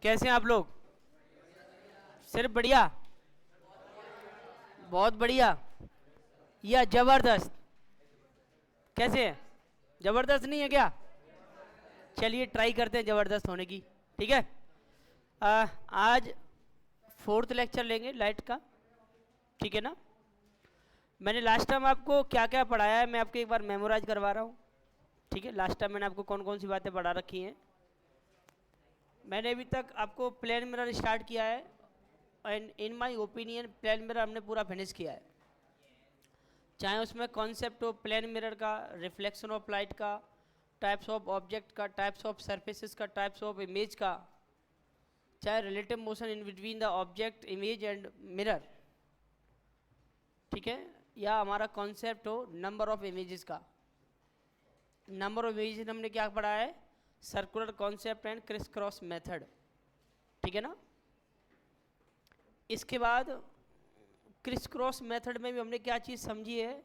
कैसे हैं आप लोग? सिर्फ बढ़िया, बहुत बढ़िया या जबरदस्त? कैसे हैं? जबरदस्त नहीं है क्या? चलिए ट्राई करते हैं जबरदस्त होने की। ठीक है। आज फोर्थ लेक्चर लेंगे लाइट का। ठीक है ना? मैंने लास्ट टाइम आपको क्या क्या पढ़ाया है मैं आपको एक बार मेमोराइज करवा रहा हूँ। ठीक है, लास्ट टाइम मैंने आपको कौन कौन सी बातें पढ़ा रखी हैं। मैंने अभी तक आपको प्लेन मिरर स्टार्ट किया है and in my opinion plane mirror हमने पूरा फिनिश किया है। चाहे उसमें कॉन्सेप्ट हो प्लेन मिरर का, रिफ्लेक्शन ऑफ लाइट का, टाइप्स ऑफ ऑब्जेक्ट का, टाइप्स ऑफ सरफेसेस का, टाइप्स ऑफ इमेज का, चाहे relative motion in between the object image and mirror. ठीक है, या हमारा कॉन्सेप्ट हो नंबर ऑफ इमेजेस का। नंबर ऑफ इमेजेस हमने क्या पढ़ा है? Circular concept and criss cross method. ठीक है ना? इसके बाद क्रिस क्रॉस मेथड में भी हमने क्या चीज़ समझी है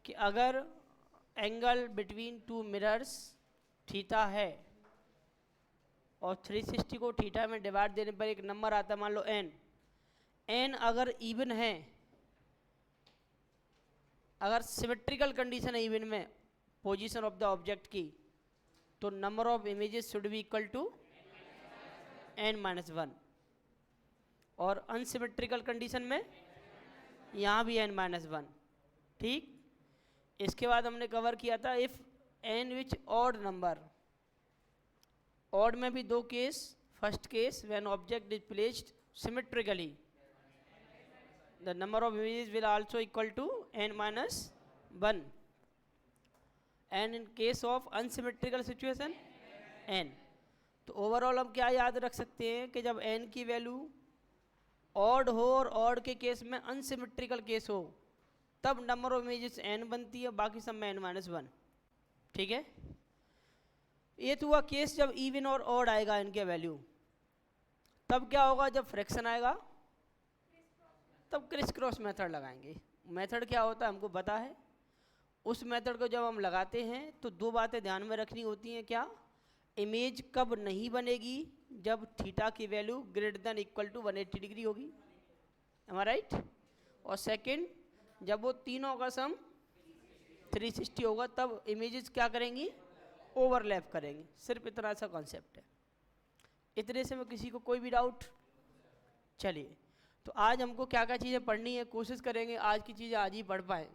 कि अगर angle between two mirrors theta है और 360 को थीटा में डिवाइड देने पर एक नंबर आता है, मान लो एन। एन अगर इवन है, अगर सिमेट्रिकल कंडीशन है इवन में पोजीशन ऑफ द ऑब्जेक्ट की, तो number of images should be equal to n-1। और अनसिमेट्रिकल कंडीशन में यहाँ भी n-1। ठीक। इसके बाद हमने कवर किया था if n which odd number. Odd में भी दो case. First case when object is placed symmetrically the number of images will also equal to n-1, and in case of unsymmetrical situation n। तो overall हम क्या याद रख सकते हैं कि जब n की वैल्यू ऑड हो और ऑड के केस में अनसिमेट्रिकल केस हो तब नंबर ऑफ इमेजेस n बनती है, बाकी सब में n-1। ठीक है। ये तो हुआ केस जब इवन और ऑड आएगा इनके वैल्यू। तब क्या होगा? जब फ्रैक्शन आएगा तब क्रिस क्रॉस मेथड लगाएंगे। मेथड क्या होता है हमको पता है। उस मेथड को जब हम लगाते हैं तो दो बातें ध्यान में रखनी होती हैं। क्या? इमेज कब नहीं बनेगी? जब थीटा की value greater than equal to 180 degree होगी। Am I right? और सेकंड, जब वो तीनों का सम 360 होगा तब इमेजेस क्या करेंगी? ओवरलैप करेंगी। सिर्फ इतना सा कॉन्सेप्ट है। इतने से में किसी को कोई भी डाउट? चलिए, तो आज हमको क्या क्या चीज़ें पढ़नी है, कोशिश करेंगे आज की चीज़ें आज ही पढ़ पाएँ।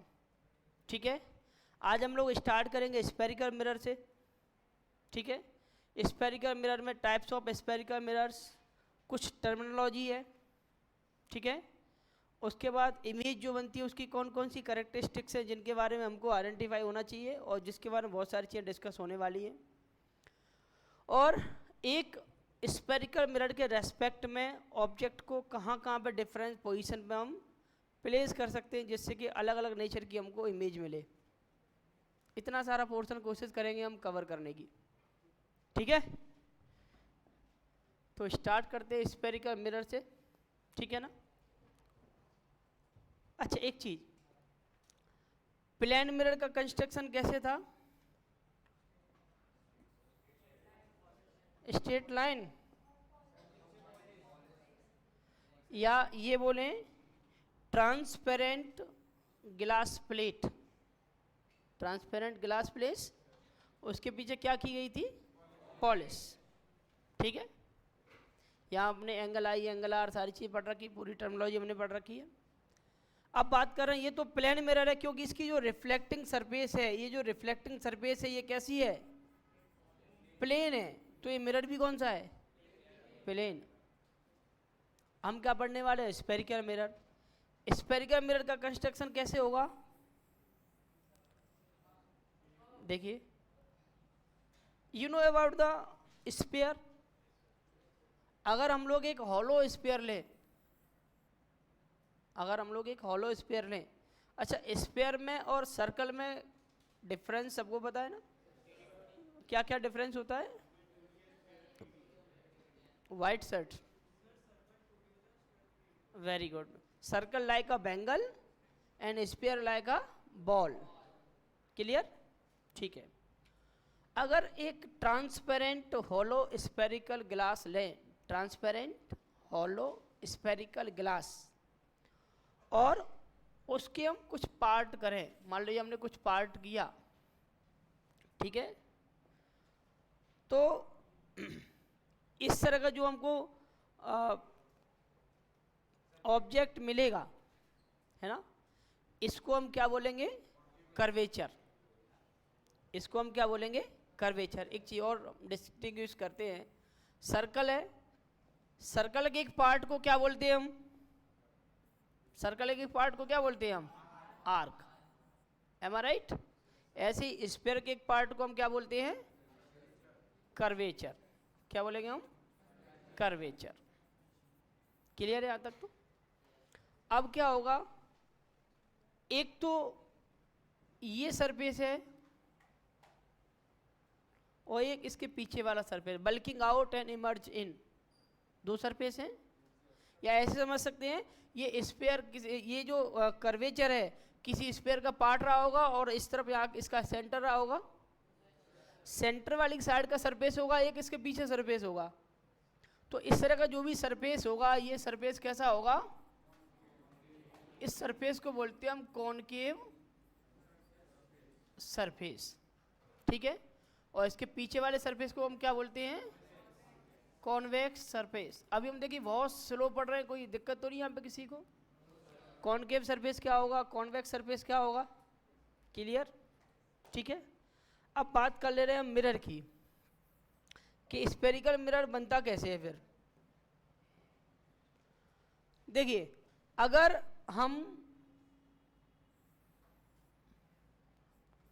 ठीक है। आज हम लोग स्टार्ट करेंगे स्फेरिकल मिरर से। ठीक है। स्फेरिकल मिरर में टाइप्स ऑफ स्फेरिकल मिरर्स, कुछ टर्मिनोलॉजी है। ठीक है। उसके बाद इमेज जो बनती है उसकी कौन कौन सी कैरेक्टरिस्टिक्स हैं जिनके बारे में हमको आइडेंटिफाई होना चाहिए और जिसके बारे में बहुत सारी चीज़ें डिस्कस होने वाली हैं। और एक स्फेरिकल मिरर के रेस्पेक्ट में ऑब्जेक्ट को कहाँ कहाँ पे डिफरेंट पोजीशन पे हम प्लेस कर सकते हैं जिससे कि अलग अलग नेचर की हमको इमेज मिले। इतना सारा पोर्शन कोशिश करेंगे हम कवर करने की। ठीक है। तो स्टार्ट करते हैं स्फेरिकल मिरर से। ठीक है ना? अच्छा, एक चीज, प्लेन मिरर का कंस्ट्रक्शन कैसे था? स्ट्रेट लाइन, या ये बोलें transparent glass plate. Transparent glass plate, उसके पीछे क्या की गई थी? पॉलिश। ठीक है। यहाँ हमने एंगल आई, एंगल आर, सारी चीज़ पढ़ रखी, पूरी टर्मिनोलॉजी हमने पढ़ रखी है। अब बात कर रहे हैं, ये तो प्लेन मिरर है क्योंकि इसकी जो रिफ्लेक्टिंग सरफेस है, ये जो रिफ्लेक्टिंग सरफेस है ये कैसी है? प्लेन है। तो ये मिरर भी कौन सा है? प्लेन। हम क्या पढ़ने वाले हैं? Spherical mirror. स्फेरिकल मिरर का कंस्ट्रक्शन कैसे होगा? देखिए, you know about the sphere. अगर हम लोग एक हॉलो स्फीयर लें, अगर हम लोग एक हॉलो स्फीयर लें, अच्छा, स्फीयर में और सर्कल में डिफरेंस सबको पता है ना? क्या क्या डिफरेंस होता है? White shirt, very good. Circle like a bangle and sphere like a ball. Clear? ठीक है। अगर एक ट्रांसपेरेंट होलो स्फेरिकल ग्लास लें ट्रांसपेरेंट, हॉलो, स्फेरिकल, ग्लास, और उसके हम कुछ पार्ट करें, मान लीजिए हमने कुछ पार्ट किया, ठीक है, तो इस तरह का जो हमको ऑब्जेक्ट मिलेगा, है ना, इसको हम क्या बोलेंगे, कर्वेचर। इसको हम क्या बोलेंगे, कर्वेचर। एक चीज़ और डिस्टिंग्विश करते हैं, सर्कल है, सर्कल के एक पार्ट को क्या बोलते हैं हम, सर्कल के एक पार्ट को क्या बोलते हैं हम, आर्क, एम आई राइट। ऐसे ही स्फीयर के एक पार्ट को हम क्या बोलते हैं, कर्वेचर। क्या बोलेंगे हम, कर्वेचर। क्लियर है यहाँ तक? तो अब क्या होगा, एक तो ये सरफेस है और एक इसके पीछे वाला surface, bulging out and emerge in, दो सरफेस हैं। या ऐसे समझ सकते हैं, ये स्फीयर, ये जो कर्वेचर है किसी स्फीयर का पार्ट रहा होगा और इस तरफ यहाँ इसका सेंटर रहा होगा, सेंटर वाली साइड का सरफेस होगा, एक इसके पीछे सरफेस होगा। तो इस तरह का जो भी सरफेस होगा, ये सरफेस कैसा होगा, इस सरफेस को बोलते हैं हम कॉनकेव सरफेस, ठीक है। और इसके पीछे वाले सरफेस को हम क्या बोलते हैं, कॉन्वेक्स सरफेस। अभी हम देखिए बहुत स्लो पढ़ रहे हैं, कोई दिक्कत तो नहीं यहाँ पे किसी को। कॉनकेव सरफेस क्या होगा, कॉन्वेक्स सरफेस क्या होगा, क्लियर, ठीक है। अब बात कर ले रहे हैं हम मिरर की, कि स्फेरिकल मिरर बनता कैसे है। फिर देखिए, अगर हम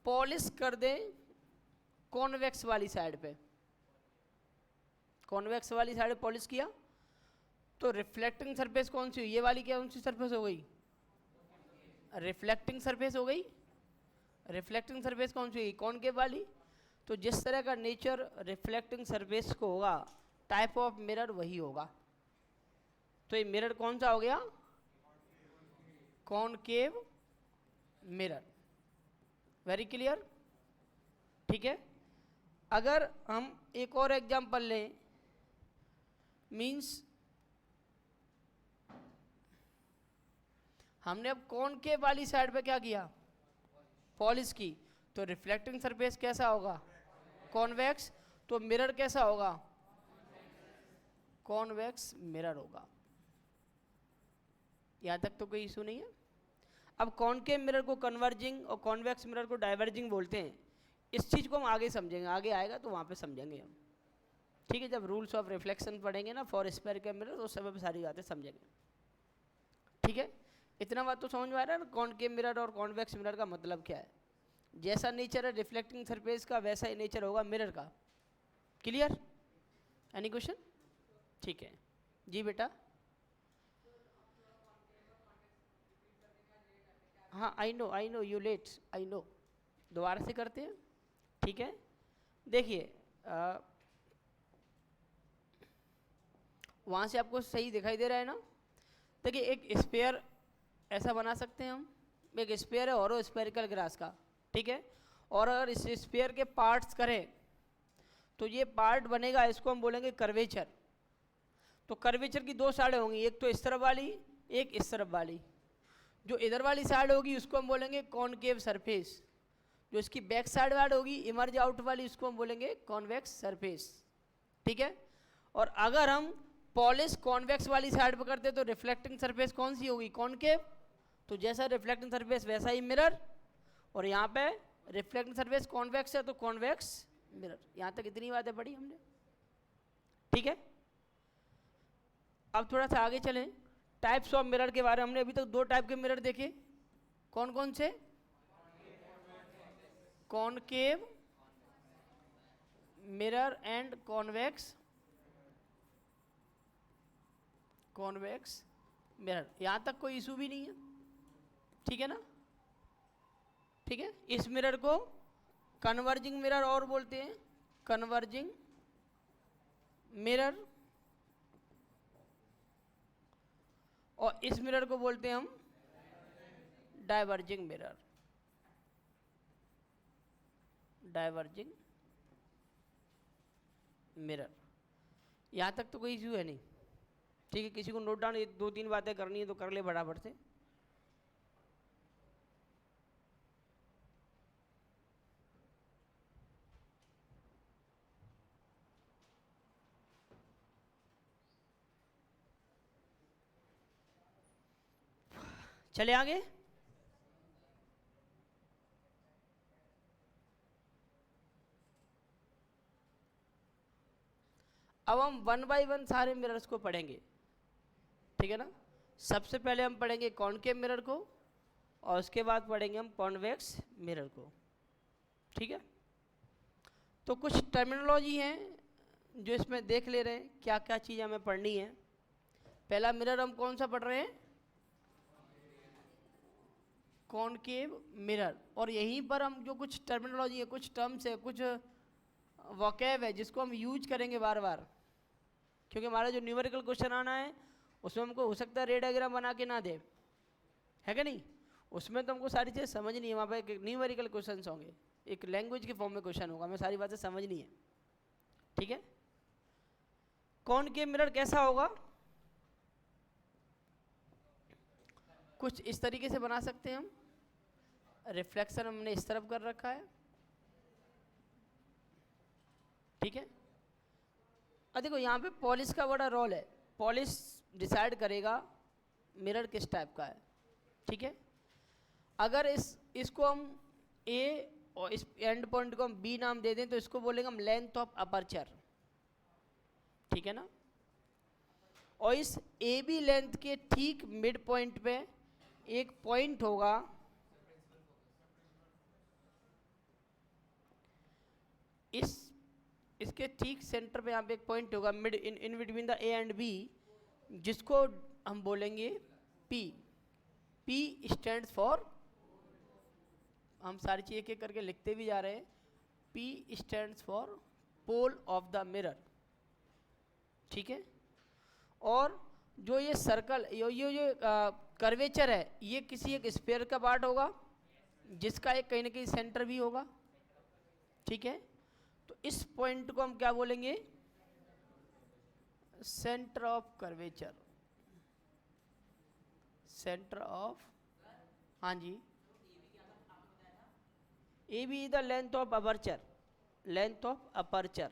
पॉलिश कर दें कॉन्वेक्स वाली साइड पे, कॉन्वेक्स वाली साइड पे पॉलिश किया, तो रिफ्लेक्टिंग सरफेस कौन सी हुई, ये वाली कौन सी सरफेस हो गई, रिफ्लेक्टिंग सरफेस हो गई। रिफ्लेक्टिंग सरफेस कौन सी हुई, कॉनकेव वाली। तो जिस तरह का नेचर रिफ्लेक्टिंग सरफेस को होगा, टाइप ऑफ मिरर वही होगा। तो ये मिरर कौन सा हो गया, कॉनकेव मिरर। वेरी क्लियर, ठीक है। अगर हम एक और एग्जांपल लें, मींस हमने अब कॉनकेव वाली साइड पे क्या किया, पॉलिश की, तो रिफ्लेक्टिंग सरफेस कैसा होगा, कॉन्वेक्स। तो मिरर कैसा होगा, कॉन्वेक्स मिरर होगा। यहां तक तो कोई इशू नहीं है। अब कॉनकेव मिरर को कन्वर्जिंग और कॉन्वेक्स मिरर को डाइवर्जिंग बोलते हैं। इस चीज़ को हम आगे समझेंगे, आगे आएगा तो वहाँ पे समझेंगे हम, ठीक है। जब रूल्स ऑफ रिफ्लेक्शन पढ़ेंगे ना फॉर स्फेरिकल मिरर, तो उस समय पे सारी बातें समझेंगे, ठीक है। इतना बात तो समझ में आ रहा है ना, कॉनकेव मिरर और कॉन्वेक्स मिरर का मतलब क्या है। जैसा नेचर है रिफ्लेक्टिंग सरफेस का, वैसा ही नेचर होगा मिरर का। क्लियर, एनी क्वेश्चन, ठीक है जी बेटा। हाँ I know you let, I know, दोबारा से करते हैं, ठीक है। देखिए वहाँ से आपको सही दिखाई दे रहा है ना। देखिए एक स्फीयर ऐसा बना सकते हैं हम, एक स्फीयर है और स्फेरिकल ग्लास का, ठीक है। और अगर इस स्फीयर के पार्ट्स करें तो ये पार्ट बनेगा, इसको हम बोलेंगे कर्वेचर। तो कर्वेचर की दो साइडें होंगी, एक तो इस तरफ वाली, एक इस तरफ वाली। जो इधर वाली साइड होगी उसको हम बोलेंगे कॉनकेव सरफेस, जो इसकी बैक साइड वाली होगी इमर्ज आउट वाली, उसको हम बोलेंगे कॉन्वेक्स सरफेस, ठीक है। और अगर हम पॉलिश कॉन्वेक्स वाली साइड पर करते तो रिफ्लेक्टिंग सरफेस कौन सी होगी, कॉनकेव। तो जैसा रिफ्लेक्टिंग सरफेस वैसा ही मिरर, और यहाँ पे रिफ्लेक्टिंग सरफेस कॉन्वेक्स है तो कॉन्वेक्स मिरर। यहाँ तक इतनी बातें पढ़ी हमने, ठीक है। अब थोड़ा सा आगे चलें, टाइप्स ऑफ मिरर के बारे में। हमने अभी तक दो टाइप के मिरर देखे, कौन कौन से, concave mirror and convex, convex mirror. यहां तक कोई इशू भी नहीं है, ठीक है ना, ठीक है। इस मिरर को कन्वर्जिंग मिरर और बोलते हैं, कन्वर्जिंग मिरर, और इस मिरर को बोलते हैं हम डाइवर्जिंग मिरर, डाइवर्जिंग मिरर। यहाँ तक तो कोई इशू है नहीं, ठीक है। किसी को नोट डाउन 2-3 बातें करनी है तो कर ले बराबर से। चले आगे। अब हम 1 बाय 1 सारे मिरर्स को पढ़ेंगे, ठीक है ना। सबसे पहले हम पढ़ेंगे कॉनकेव मिरर को और उसके बाद पढ़ेंगे हम कॉन्वेक्स मिरर को, ठीक है। तो कुछ टर्मिनोलॉजी है जो इसमें देख ले रहे हैं, क्या क्या चीज़ हमें पढ़नी है। पहला मिरर हम कौन सा पढ़ रहे हैं? Concave mirror. और यहीं पर हम जो कुछ टर्मिनोलॉजी है, कुछ टर्म्स है, कुछ वोकैब है जिसको हम यूज करेंगे बार बार, क्योंकि हमारा जो न्यूमेरिकल क्वेश्चन आना है उसमें हमको हो सकता है रे डायग्राम बना के ना दे, है क्या नहीं। उसमें तो हमको सारी चीज़ें समझनी है, वहाँ पर एक न्यूमेरिकल क्वेश्चन होंगे, एक लैंग्वेज के फॉर्म में क्वेश्चन होगा, हमें सारी बातें समझनी है, ठीक है। कॉनकेव मिरर कैसा होगा? कुछ इस तरीके से बना सकते हैं हम। रिफ्लेक्शन हमने इस तरफ कर रखा है, ठीक है। अब देखो यहाँ पे पॉलिश का बड़ा रोल है, पॉलिश डिसाइड करेगा मिरर किस टाइप का है, ठीक है। अगर इसको हम ए और इस एंड पॉइंट को हम बी नाम दे दें तो इसको बोलेंगे हम लेंथ ऑफ अपर्चर, ठीक है ना। और इस ए बी लेंथ के ठीक मिड पॉइंट पे एक पॉइंट होगा, इसके ठीक सेंटर पे यहाँ पे एक पॉइंट होगा mid in between the A and B, जिसको हम बोलेंगे पी। पी स्टैंड्स फॉर, हम सारी चीज़ एक एक करके लिखते भी जा रहे हैं, P stands for pole of the mirror, ठीक है। और जो ये सर्कल ये कर्वेचर है, ये किसी एक स्फीयर का पार्ट होगा जिसका एक कहीं ना कहीं सेंटर भी होगा, ठीक है। तो इस पॉइंट को हम क्या बोलेंगे? Centre of curvature, centre of, हाँ जी, A B the length of aperture, length of aperture,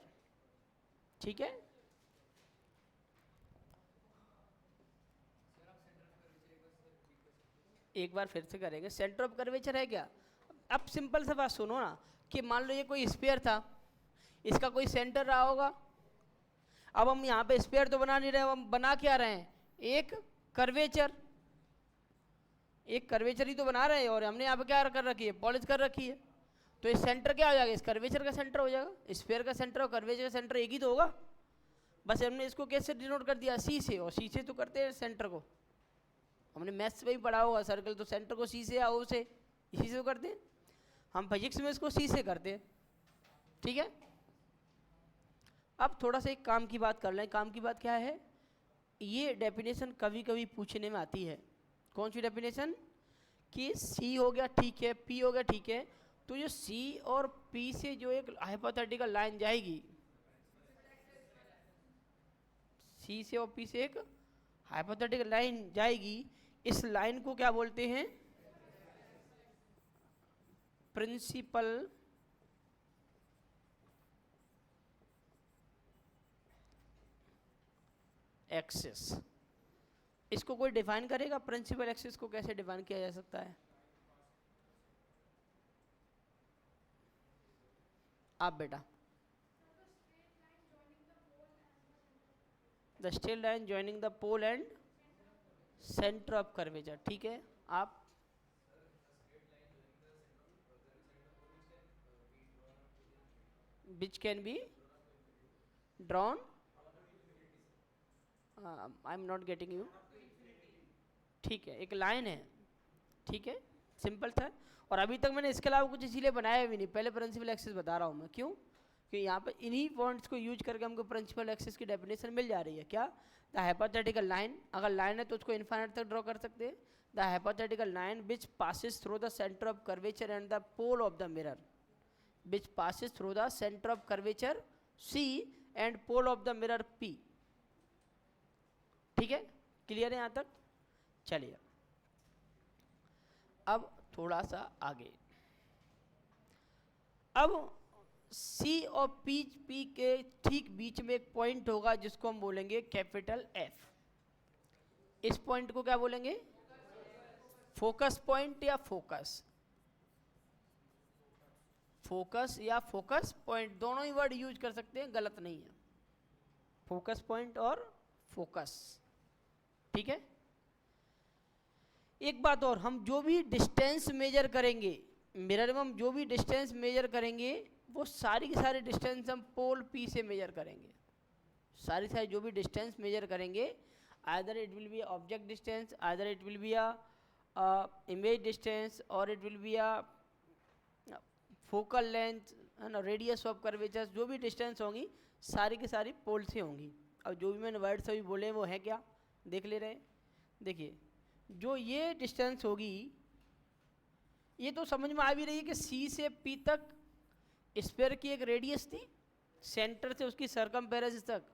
ठीक है। एक बार फिर से करेंगे, सेंटर ऑफ कर्वेचर है क्या। अब सिंपल सा बात सुनो ना, कि मान लो ये कोई स्फीयर था, इसका कोई सेंटर रहा होगा। अब हम यहाँ पे स्फीयर तो बना नहीं रहे, हम बना क्या रहे हैं? एक कर्वेचर, एक कर्वेचर ही तो बना रहे हैं। और हमने यहाँ पे क्या कर रखी है? पॉलिश कर रखी है। तो इस सेंटर क्या हो जाएगा? इस कर्वेचर का सेंटर हो जाएगा। स्फीयर का सेंटर और कर्वेचर का सेंटर एक ही तो होगा, बस हमने इसको कैसे डिनोट कर दिया? सी से। और सी से तो करते हैं सेंटर को, हमने मैथ्स में ही पढ़ा होगा, सर्कल तो सेंटर को सी से या ओ से, इसी से तो करते हैं। हम फिजिक्स में इसको सी से करते हैं, ठीक है। अब थोड़ा सा एक काम की बात कर लें। काम की बात क्या है? ये डेफिनेशन कभी कभी पूछने में आती है। कौन सी डेफिनेशन? कि सी हो गया ठीक है, पी हो गया ठीक है, तो जो सी और पी से जो एक हाइपोथेटिकल लाइन जाएगी, सी से और पी से एक हाइपोथेटिकल लाइन जाएगी, इस लाइन को क्या बोलते हैं? Principal axis. इसको कोई डिफाइन करेगा? प्रिंसिपल एक्सिस को कैसे डिफाइन किया जा सकता है? आप बेटा। The straight line joining the pole and centre of curvature, ठीक है। आप which can be drawn, I am not getting you, ठीक है, एक लाइन है, ठीक है, सिंपल था। और अभी तक मैंने इसके अलावा कुछ इसीलिए बनाया भी नहीं, पहले प्रिंसिपल एक्सिस बता रहा हूँ मैं। क्यों? कि यहाँ पे इन्हीं पॉइंट्स को यूज करके हमको प्रिंसिपल एक्सिस की डेफिनेशन मिल जा रही है। क्या? द हाइपोथेटिकल लाइन, अगर लाइन है तो उसको इन्फाइनाइट तक ड्रॉ कर सकते हैं। The hypothetical line which passes through the centre of curvature and the pole of the mirror, which passes through the center of curvature C and pole of the mirror P। ठीक है, clear है यहाँ तक? चलिए अब थोड़ा सा आगे। अब C और P के ठीक बीच में एक पॉइंट होगा जिसको हम बोलेंगे कैपिटल F। इस पॉइंट को क्या बोलेंगे? फोकस पॉइंट या फोकस, फोकस या फोकस पॉइंट, दोनों ही वर्ड यूज कर सकते हैं, गलत नहीं है, फोकस पॉइंट और फोकस। ठीक है, एक बात और, हम जो भी डिस्टेंस मेजर करेंगे मिरर में, हम जो भी डिस्टेंस मेजर करेंगे वो सारी की सारी डिस्टेंस हम पोल P से मेजर करेंगे। सारी सारी जो भी डिस्टेंस मेजर करेंगे, either it will be object distance, either it will be a image distance, और it will be a focal length and radius of curvature, जो भी डिस्टेंस होंगी सारी की सारी पोल से होंगी। अब जो भी मैंने वर्ड्स अभी बोले वो है क्या, देख ले रहे हैं। देखिए जो ये डिस्टेंस होगी, ये तो समझ में आ भी रही है कि C से P तक स्फीयर की एक रेडियस थी, सेंटर से उसकी सरकमफेरेंस तक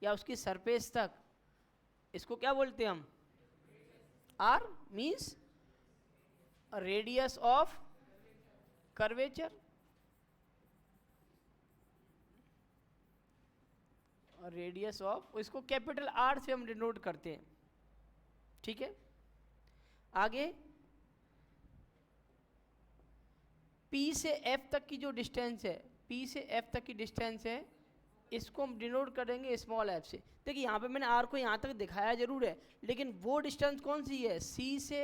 या उसकी सरफेस तक, इसको क्या बोलते हैं हम? R means radius of curvature, radius of, इसको कैपिटल R से हम डिनोट करते हैं। ठीक है, आगे P से F तक की जो डिस्टेंस है, P से F तक की डिस्टेंस है, इसको हम डिनोट करेंगे स्मॉल f से। देखिए यहाँ पे मैंने R को यहाँ तक दिखाया जरूर है, लेकिन वो डिस्टेंस कौन सी है? C से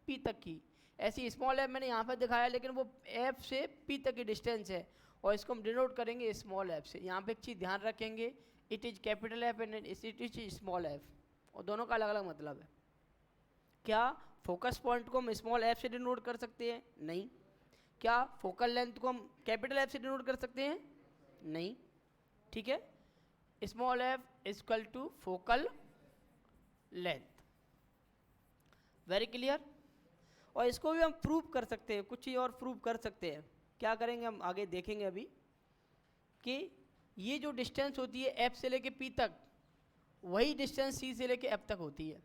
P तक की। ऐसी स्मॉल f मैंने यहाँ पर दिखाया, लेकिन वो F से P तक की डिस्टेंस है, और इसको हम डिनोट करेंगे स्मॉल f से। यहाँ पे एक चीज़ ध्यान रखेंगे, it is capital F and it is small f, और दोनों का अलग अलग मतलब है। क्या फोकस पॉइंट को हम स्मॉल f से डिनोट कर सकते हैं? नहीं। क्या फोकल लेंथ को हम कैपिटल F से डिनोट कर सकते हैं? नहीं। ठीक है, small f equal to focal length. Very clear. और इसको भी हम प्रूव कर सकते हैं, कुछ ही और प्रूव कर सकते हैं। क्या करेंगे हम आगे देखेंगे अभी, कि ये जो डिस्टेंस होती है F से लेके P तक, वही डिस्टेंस C से लेके F तक होती है।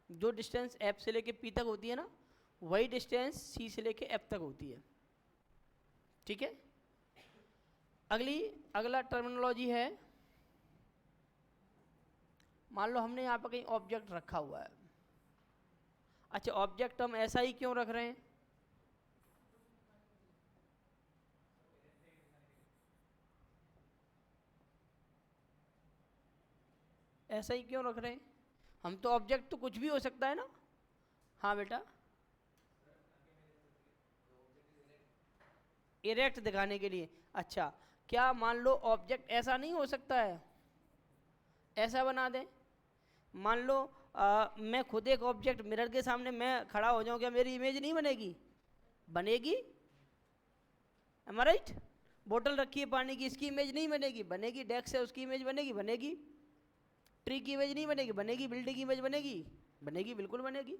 जो डिस्टेंस F से लेके P तक होती है ना, वही डिस्टेंस C से लेके F तक होती है। ठीक है, अगला टर्मिनोलॉजी है, मान लो हमने यहाँ पर कहीं ऑब्जेक्ट रखा हुआ है। अच्छा, ऑब्जेक्ट हम ऐसा ही क्यों रख रहे हैं? ऐसा ही क्यों रख रहे हैं? हम तो ऑब्जेक्ट तो कुछ भी हो सकता है ना। हाँ बेटा, इरेक्ट दिखाने के लिए। अच्छा, क्या मान लो ऑब्जेक्ट ऐसा नहीं हो सकता है? ऐसा बना दें। मान लो मैं खुद एक ऑब्जेक्ट मिरर के सामने मैं खड़ा हो जाऊं, क्या मेरी इमेज नहीं बनेगी? बनेगी। M I right? बोतल रखी है पानी की, इसकी इमेज नहीं बनेगी? बनेगी। डेस्क है, उसकी इमेज बनेगी? बनेगी। ट्री की इमेज नहीं बनेगी? बनेगी। बिल्डिंग की इमेज बनेगी? बनेगी, बिल्कुल बनेगी।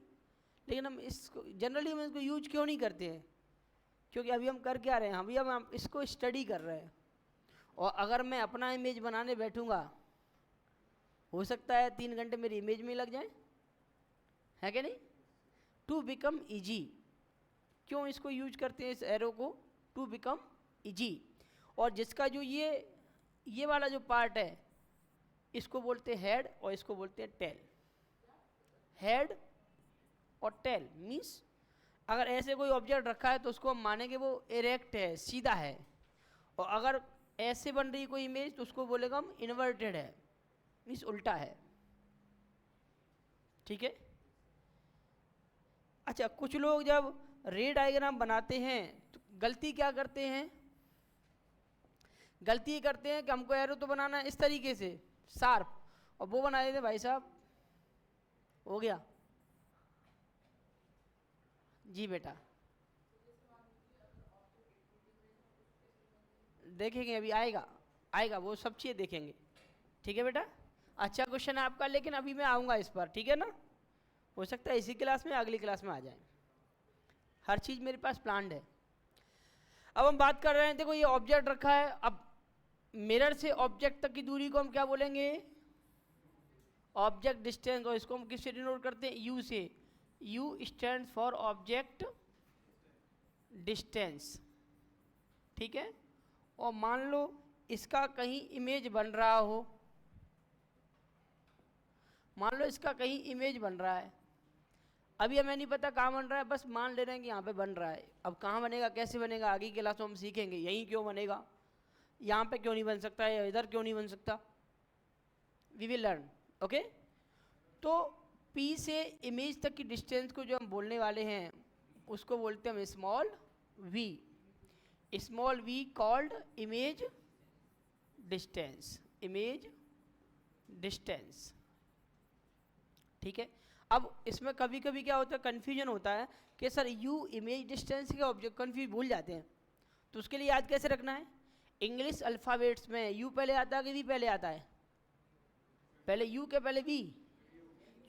लेकिन हम इसको जनरली हम इसको यूज क्यों नहीं करते हैं? क्योंकि अभी हम कर क्या रहे हैं? अभी हम इसको स्टडी कर रहे हैं। और अगर मैं अपना इमेज बनाने बैठूंगा, हो सकता है 3 घंटे मेरी इमेज में लग जाए, है कि नहीं? टू बिकम ईजी, क्यों इसको यूज करते हैं इस एरो को? To become easy. और जिसका जो ये वाला जो पार्ट है, इसको बोलते हैं हेड और इसको बोलते हैं टेल। हेड और टेल मीन्स अगर ऐसे कोई ऑब्जेक्ट रखा है तो उसको हम मानेंगे वो इरेक्ट है, सीधा है। और अगर ऐसे बन रही कोई इमेज तो उसको बोलेगा हम इन्वर्टेड है, मीन्स उल्टा है। ठीक है। अच्छा, कुछ लोग जब रे डायग्राम बनाते हैं तो गलती क्या करते हैं? गलती ये करते हैं कि हमको एरो तो बनाना है इस तरीके से शार्प, और वो बना देते भाई साहब। हो गया जी बेटा, देखेंगे अभी आएगा वो सब चीज़ें देखेंगे। ठीक है बेटा, अच्छा क्वेश्चन है आपका, लेकिन अभी मैं आऊँगा इस पर। ठीक है ना? हो सकता है इसी क्लास में अगली क्लास में आ जाए, हर चीज़ मेरे पास प्लान्ड है। अब हम बात कर रहे हैं, देखो ये ऑब्जेक्ट रखा है। अब मिरर से ऑब्जेक्ट तक की दूरी को हम क्या बोलेंगे, ऑब्जेक्ट डिस्टेंस, और इसको हम किससे डिनोट करते हैं, यू से। You stand for object distance, ठीक है। और मान लो इसका कहीं इमेज बन रहा हो, मान लो इसका कहीं इमेज बन रहा है, अभी हमें नहीं पता कहाँ बन रहा है, बस मान ले रहे हैं कि यहाँ पे बन रहा है। अब कहाँ बनेगा, कैसे बनेगा, आगे की क्लास में हम सीखेंगे। यहीं क्यों बनेगा, यहाँ पे क्यों नहीं बन सकता है, इधर क्यों नहीं बन सकता, वी विल लर्न, ओके। तो P से इमेज तक की डिस्टेंस को जो हम बोलने वाले हैं उसको बोलते हैं हम small v, small v called image distance, image distance, ठीक है। अब इसमें कभी कभी क्या होता है, कन्फ्यूजन होता है कि सर u इमेज डिस्टेंस के ऑब्जेक्ट, कन्फ्यूज भूल जाते हैं। तो उसके लिए याद कैसे रखना है, इंग्लिश अल्फ़ाबेट्स में u पहले आता है कि v पहले आता है, पहले u के पहले v,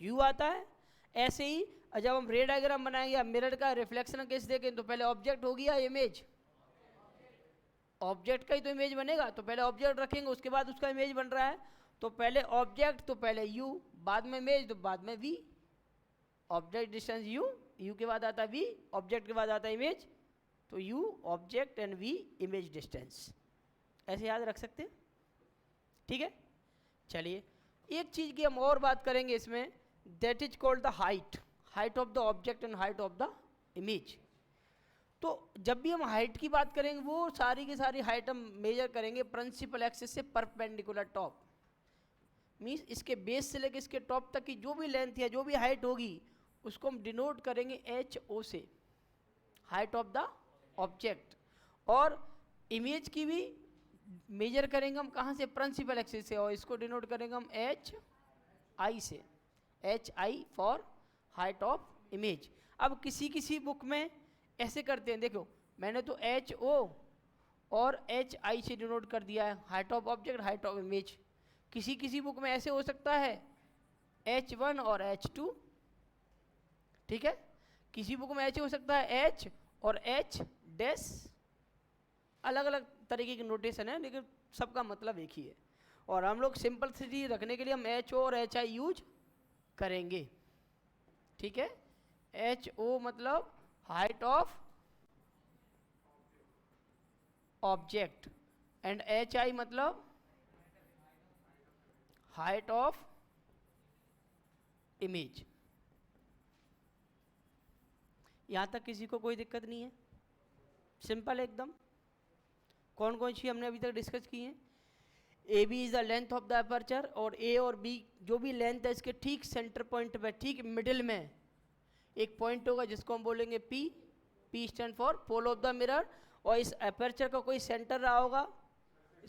u आता है। ऐसे ही जब हम रे डायग्राम बनाएंगे या मिरर का रिफ्लेक्शन केस देखें तो पहले ऑब्जेक्ट होगी या इमेज, ऑब्जेक्ट का ही तो इमेज बनेगा, तो पहले ऑब्जेक्ट रखेंगे उसके बाद उसका इमेज बन रहा है। तो पहले ऑब्जेक्ट तो पहले u, बाद में इमेज तो बाद में v, object distance u, u के बाद आता है v, ऑब्जेक्ट के बाद आता है इमेज, तो u object and v image distance, ऐसे याद रख सकते हैं, ठीक है। चलिए एक चीज़ की हम और बात करेंगे इसमें, that is called the height, height of the object and height of the image. तो जब भी हम हाइट की बात करेंगे वो सारी की सारी हाइट हम मेजर करेंगे प्रिंसिपल एक्सिस से परपेंडिकुलर टॉप, मीन्स इसके बेस से लेकर इसके टॉप तक की जो भी लेंथ है, जो भी हाइट होगी उसको हम डिनोट करेंगे HO से, हाइट ऑफ द ऑब्जेक्ट। और इमेज की भी मेजर करेंगे हम कहाँ से, प्रिंसिपल एक्सिस से, और इसको डिनोट करेंगे हम HI से, HI for height of image. अब किसी किसी बुक में ऐसे करते हैं, देखो मैंने तो HO और HI से डिनोट कर दिया है, height of object height of image. किसी किसी बुक में ऐसे हो सकता है H1 और H2, ठीक है। किसी बुक में ऐसे हो सकता है H और H डैश, अलग अलग तरीके की नोटेशन है लेकिन सबका मतलब एक ही है। और हम लोग सिंपलिसिटी रखने के लिए हम HO और HI यूज करेंगे, ठीक है। HO मतलब height of object and HI मतलब हाइट ऑफ इमेज। यहाँ तक किसी को कोई दिक्कत नहीं है, सिंपल एकदम। कौन कौन सी हमने अभी तक डिस्कस की हैं, A B is the length of the aperture, और ए और बी जो भी लेंथ है इसके ठीक सेंटर पॉइंट पे, ठीक मिडिल में एक पॉइंट होगा जिसको हम बोलेंगे P, P stand for pole of the mirror. और इस अपर्चर का कोई सेंटर रहा होगा,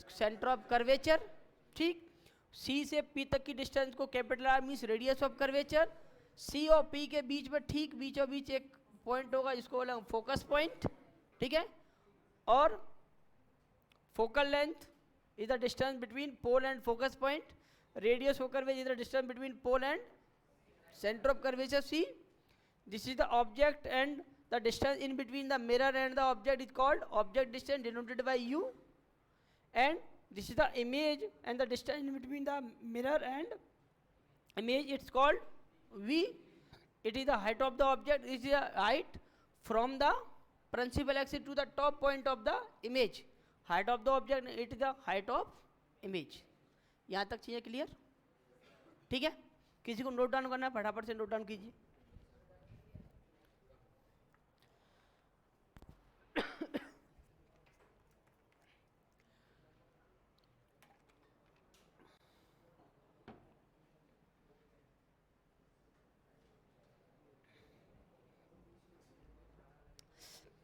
सेंटर ऑफ कर्वेचर, ठीक। सी से पी तक की डिस्टेंस को capital R means radius of curvature. C और पी के बीच में ठीक बीचों बीच एक पॉइंट होगा जिसको बोलेंगे फोकस पॉइंट, ठीक है। और focal length is the distance between pole and focus point, radius of curvature is the distance between pole and center of curvature C. This is the object and the distance in between the mirror and the object is called object distance denoted by U, and this is the image and the distance in between the mirror and image, it's called V. It is the height of the object, it is the height from the principal axis to the top point of the image. Height of the object it is the height of image. यहाँ तक चीज़ें clear, ठीक है। किसी को note down करना है फटाफट से नोट डाउन कीजिए।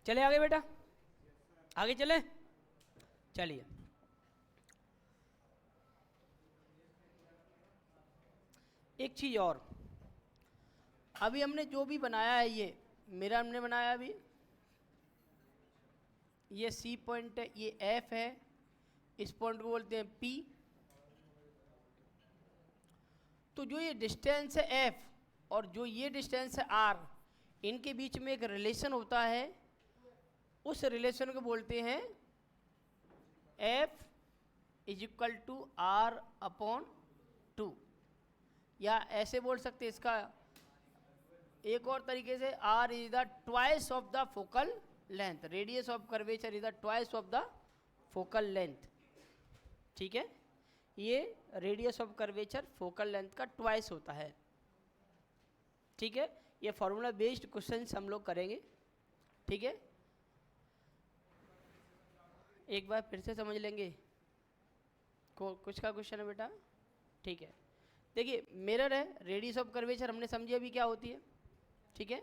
चले आगे बेटा, आगे चले, चलिए। एक चीज़ और, अभी हमने जो भी बनाया है ये मेरा हमने बनाया अभी, ये सी पॉइंट है, ये एफ है, इस पॉइंट को बोलते हैं पी। तो जो ये डिस्टेंस है एफ और जो ये डिस्टेंस है आर, इनके बीच में एक रिलेशन होता है, उस रिलेशन को बोलते हैं F is equal to R upon 2, या ऐसे बोल सकते हैं इसका एक और तरीके से, R is the twice of the focal length, radius of curvature is the twice of the focal length. ठीक है, ये radius of curvature focal length का ट्वाइस होता है। ठीक है, ये फॉर्मूला बेस्ड क्वेश्चंस हम लोग करेंगे। ठीक है, एक बार फिर से समझ लेंगे। कुछ का क्वेश्चन है बेटा? ठीक है, देखिए मिरर है, रेडियस ऑफ कर्वेचर हमने समझी अभी क्या होती है। ठीक है,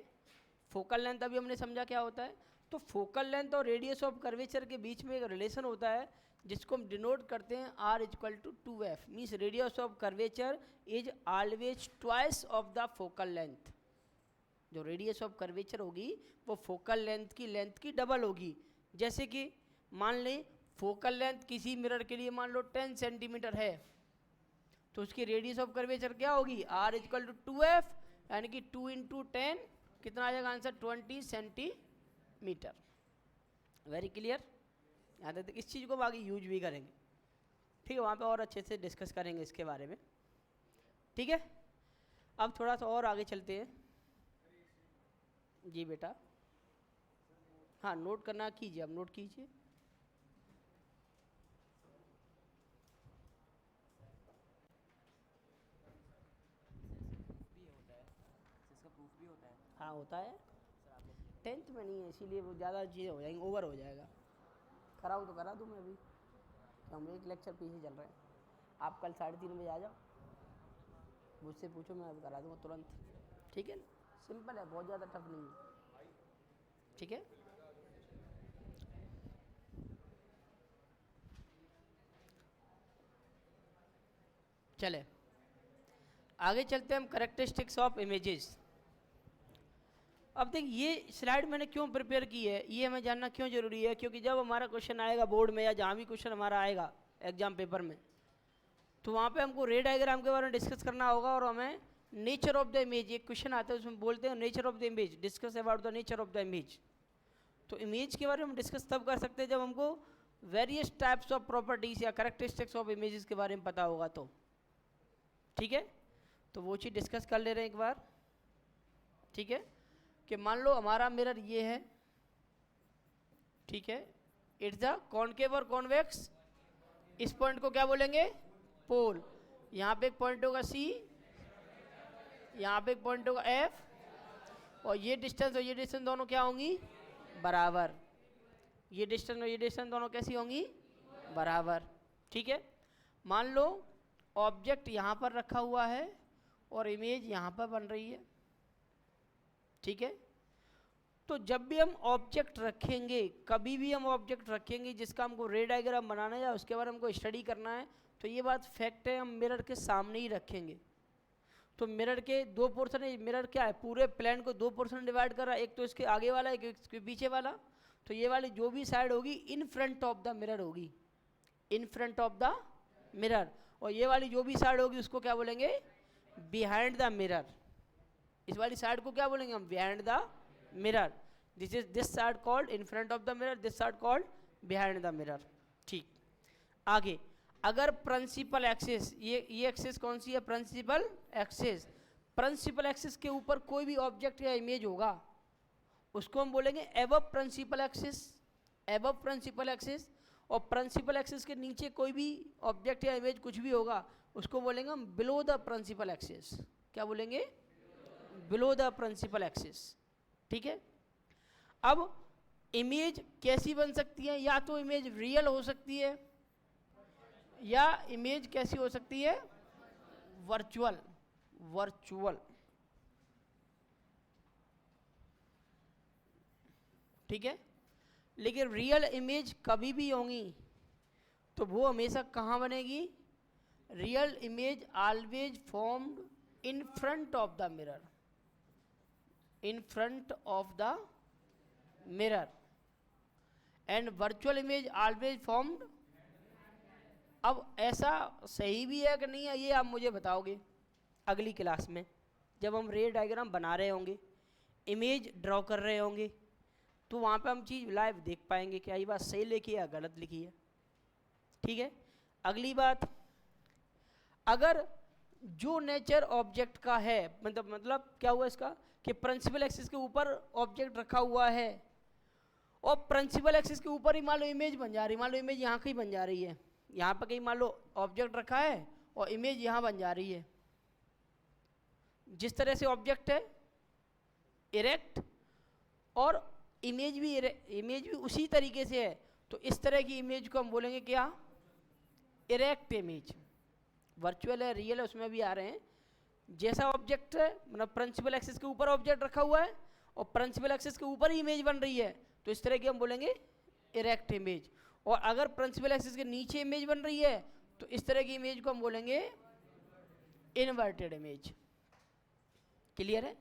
फोकल लेंथ अभी हमने समझा क्या होता है। तो फोकल लेंथ और रेडियस ऑफ कर्वेचर के बीच में एक रिलेशन होता है जिसको हम डिनोट करते हैं R equal to 2f, means radius of curvature is always twice of the focal length. जो रेडियस ऑफ कर्वेचर होगी वो फोकल लेंथ की डबल होगी। जैसे कि मान लें फोकल लेंथ किसी मिरर के लिए मान लो 10 सेंटीमीटर है, तो उसकी रेडियस ऑफ कर्वेचर क्या होगी, आर इक्वल टू 2f, यानी कि 2 इंटू 10 कितना आ जाएगा आंसर, 20 सेंटीमीटर। Very clear. यहाँ तक इस चीज़ को हम आगे यूज भी करेंगे। ठीक है, वहाँ पे और अच्छे से डिस्कस करेंगे इसके बारे में। ठीक है, अब थोड़ा सा और आगे चलते हैं। जी बेटा, हाँ नोट करना कीजिए, अब नोट कीजिए। हाँ होता है, 10th में नहीं है इसीलिए वो ज़्यादा चीज़ें हो जाएंगी, ओवर हो जाएगा। कराऊँ तो करा दूँ मैं अभी, तो हम एक लेक्चर पीछे चल रहे हैं। आप कल 3:30 बजे आ जाओ, मुझसे पूछो, मैं अभी करा दूँगा तुरंत। ठीक है, सिंपल है, बहुत ज़्यादा टफ नहीं है। ठीक है, चले आगे चलते हैं हम, करेक्टरिस्टिक्स ऑफ इमेजेस। अब देख ये स्लाइड मैंने क्यों प्रिपेयर की है, ये हमें जानना क्यों जरूरी है, क्योंकि जब हमारा क्वेश्चन आएगा बोर्ड में या जहाँ भी क्वेश्चन हमारा आएगा एग्जाम पेपर में, तो वहाँ पे हमको रे डायग्राम के बारे में डिस्कस करना होगा। और हमें नेचर ऑफ द इमेज, एक क्वेश्चन आता है उसमें बोलते हैं nature of the image, discuss about the nature of the image. तो इमेज के बारे में हम डिस्कस तब कर सकते हैं जब हमको वेरियस टाइप्स ऑफ प्रॉपर्टीज या करेक्टरिस्टिक्स ऑफ इमेजेस के बारे में पता होगा तो। ठीक है, तो वो चीज़ डिस्कस कर ले रहे हैं एक बार। ठीक है, कि मान लो हमारा मिरर ये है, ठीक है, इट्स द कॉनकेव और कॉन्वेक्स, इस पॉइंट को क्या बोलेंगे, पोल। यहाँ पे एक पॉइंट होगा C, यहाँ पे एक पॉइंट होगा F, और ये डिस्टेंस और ये डिस्टेंस दोनों क्या होंगी, बराबर। ये डिस्टेंस और ये डिस्टेंस दोनों कैसी होंगी, बराबर। ठीक है, मान लो ऑब्जेक्ट यहाँ पर रखा हुआ है और इमेज यहाँ पर बन रही है। ठीक है, तो जब भी हम ऑब्जेक्ट रखेंगे, कभी भी हम ऑब्जेक्ट रखेंगे जिसका हमको रे डायग्राम बनाना है या उसके बारे में हमको स्टडी करना है, तो ये बात फैक्ट है, हम मिरर के सामने ही रखेंगे। तो मिरर के दो पोर्शन है, मिरर क्या है, पूरे प्लेन को दो पोर्शन डिवाइड कर रहा है, एक तो इसके आगे वाला, एक इसके पीछे वाला। तो ये वाली जो भी साइड होगी in front of the mirror होगी, in front of the mirror. और ये वाली जो भी साइड होगी उसको क्या बोलेंगे, बिहाइंड द मिरर। इस वाली साइड को क्या बोलेंगे हम, behind the mirror. This is this side called in front of the mirror, this side called behind the mirror. ठीक, आगे अगर प्रिंसिपल एक्सिस, ये एक्सिस कौन सी है, प्रिंसिपल एक्सिस, प्रिंसिपल एक्सिस के ऊपर कोई भी ऑब्जेक्ट या इमेज होगा उसको हम बोलेंगे above principal axis, above principal axis. और प्रिंसिपल एक्सिस के नीचे कोई भी ऑब्जेक्ट या इमेज कुछ भी होगा उसको बोलेंगे हम बिलो द प्रिंसिपल एक्सिस। क्या बोलेंगे, बिलो द प्रिंसिपल एक्सिस। ठीक है, अब इमेज कैसी बन सकती है, या तो इमेज रियल हो सकती है या इमेज कैसी हो सकती है, वर्चुअल, वर्चुअल। ठीक है, लेकिन रियल इमेज कभी भी होंगी तो वो हमेशा कहाँ बनेगी, real image always formed in front of the mirror, in front of the mirror, and virtual image always formed. अब ऐसा सही भी है कि नहीं है ये आप मुझे बताओगे अगली क्लास में, जब हम रे डायग्राम बना रहे होंगे, इमेज ड्रॉ कर रहे होंगे, तो वहाँ पे हम चीज़ लाइव देख पाएंगे क्या ये बात सही लिखी है या गलत लिखी है। ठीक है, अगली बात, अगर जो नेचर ऑब्जेक्ट का है, मतलब क्या हुआ इसका कि प्रिंसिपल एक्सिस के ऊपर ऑब्जेक्ट रखा हुआ है और प्रिंसिपल एक्सिस के ऊपर ही मान लो इमेज बन जा रही है, मान लो इमेज यहाँ कहीं बन जा रही है, यहाँ पर कहीं मान लो ऑब्जेक्ट रखा है और इमेज यहाँ बन जा रही है। जिस तरह से ऑब्जेक्ट है इरेक्ट और इमेज भी उसी तरीके से है, तो इस तरह की इमेज को हम बोलेंगे क्या, इरेक्ट इमेज। वर्चुअल है, रियल है, उसमें भी आ रहे हैं। जैसा ऑब्जेक्ट है, मतलब प्रिंसिपल एक्सिस के ऊपर ऑब्जेक्ट रखा हुआ है और प्रिंसिपल एक्सिस के ऊपर ही इमेज बन रही है, तो इस तरह की हम बोलेंगे इरेक्ट इमेज। और अगर प्रिंसिपल एक्सिस के नीचे इमेज बन रही है तो इस तरह की इमेज को हम बोलेंगे इन्वर्टेड इमेज। क्लियर है?